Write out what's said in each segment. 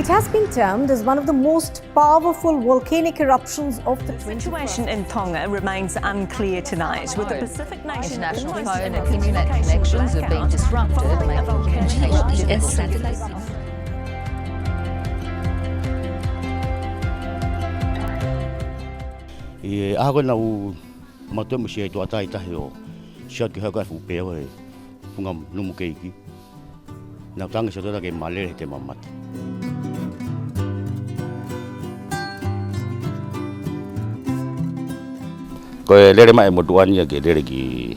It has been termed as one of the most powerful volcanic eruptions of the 21st. The situation in Tonga remains unclear tonight, with the Pacific nation international phone and internet connections have been disrupted, making communications difficult. Ako na mato mo siya ito atay tayo. Siya ki haga fu peo e pungam numu keiki. Na tanga siya toda ke male te mamat. Ko lere mai mo duan ya ke lere ki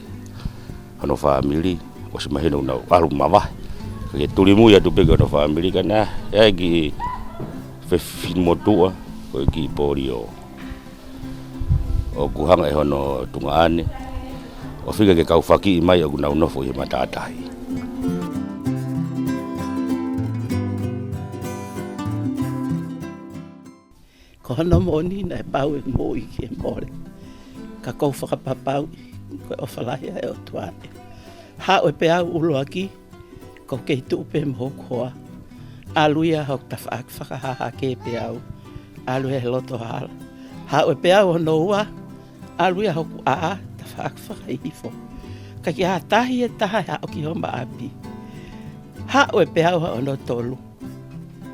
ano family o se mahino na alu mama. Ke tulimu ya tu pega no family kana ya ki fe fin mo tua ko ki porio. O kuhanga e hono tungaane o figa ke kau faki mai o na unofo i matatai ko hono moni na pau e mo i ke more ka kau whakapapau ko o whalaia e o tuane ha o pe au ulo aki ko ke tu pe mo koa aluia hok ta whakahaha ke pe au aluia he loto hala ha o pe au no ua aluia hoku ta whakaifo. Ka ki ha tahi e taha ha o ki homba api. Ha o e pe au o no tolu.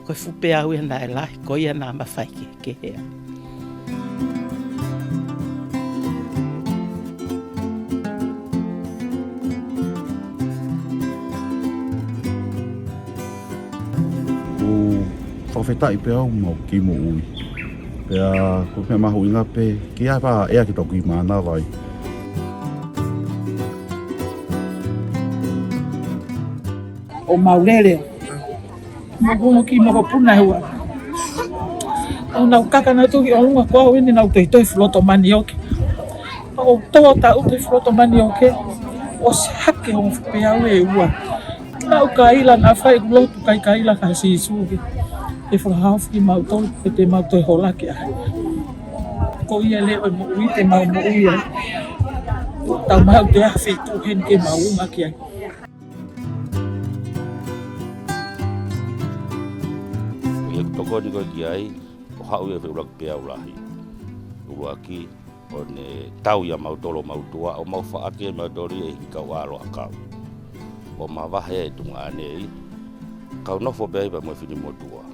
Ko fu pe au e na e lahi, ko ia na mawhai ke hea. O whawhetai pe au mau ki mo ui. Pea ko pe mahu inga pe ki ai pa ea ki toku i mana vai. O maulele. Magungo ki moko puna hua. O nau kaka na tuki o lunga kua wini nau te toi floto mani oke. O toa ta ute floto mani oke. O se hake o mfupe au e ua. Nau ka ila na whai kulotu kai ka ila ka si isuke. E whakahafu ki mautolu e te mautoi holake a. Ko ia leo e mo ui te mau mo ui a. Tau mau te awhi tu hen ke maunga ki ai. Ia toko ni koe ki ai, o hau ia whiurak pia ulahi. Uruaki, o ne tau ia mautolo mautua, o mau whaake mautori e hikau alo a kau. O mawahe e tunga anei, kau nofo bea iwa mo whini motua.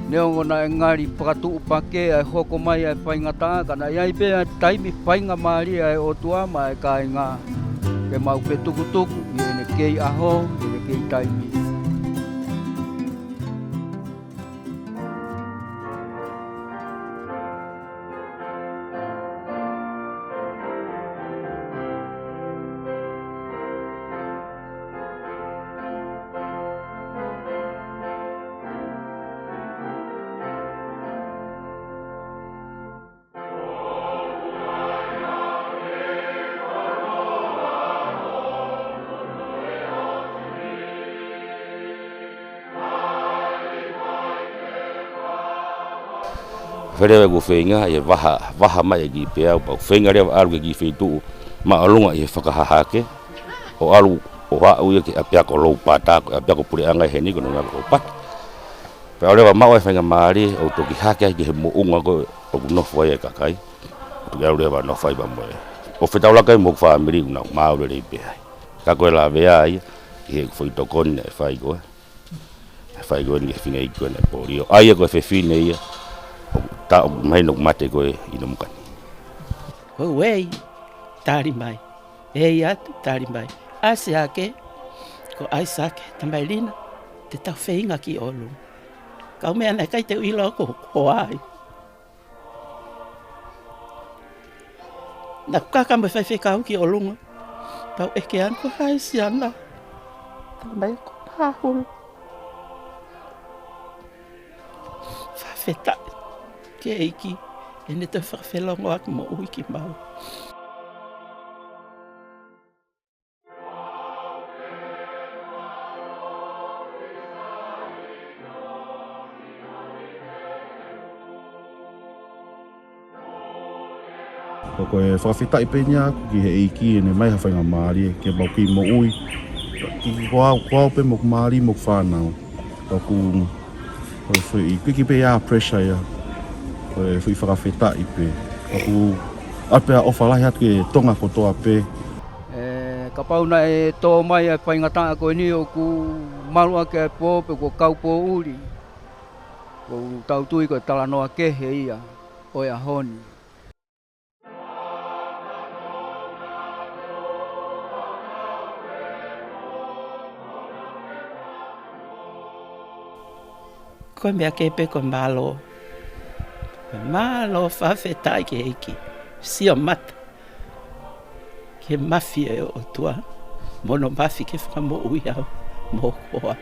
Neo ngona e ngari pakatu upake ai hoko mai ai paingata kana iai pe taimi painga mari ai o tua mai kai nga ke mau pe tukutuku i ne kei aho i ne kei taimi. Wherewe ko whenga e waha mai e ki pea pa whenga rewa alu ki whetu ma alunga e whakahahake o alu o hau ia ki apea ko lou pata ko apea ko pure anga he ni ko nunga ko pat pe rewa mau e whenga maari o toki hake ki he mo unga ko o nofo e kakai o ki alu rewa nofai ba moe o whetau laka e mo whaamiri una mau re pea ka koe la vea ia ki he whaitokoni e whai koe ni e whinga i koe ne pori o aia koe whewhine ia ta mai no mate ko ino mukani. Ko wei tari mai. E atu tari mai. Ase ake ko aisake tamai lina te tau wheinga ki olu. Kau mea nei kai te uilo ko ai. Na kaka me whai kau ki olunga. Tau eke an ko haisi ana. Tamai ko pahulu. whakawheta ke eiki. E ne te whakawhelongo aki mo ui ki mau. Ko koe whakawheta I peña ki he eiki e ne mai hawhainga Māori ke mau ki mo ui. Ki koau pe mo Māori mo whānau. Taku koe I piki pe ia pressure ia. Koe whi whakawheta I pe. Taku apea ofalahi atu ke tonga kotoa pe. Ka pauna e tō mai e whaingatanga koe ni o ku marua ke pō pe ko kaupō uri. Ko tautui koe talanoa kehe ia o ia honi. Koe mea kepe koe malo. Koe malo whawhetai ke eiki. Sio mata. Ke mafi e o tua. Mono mafi ke whakamo ui au. Mō koa.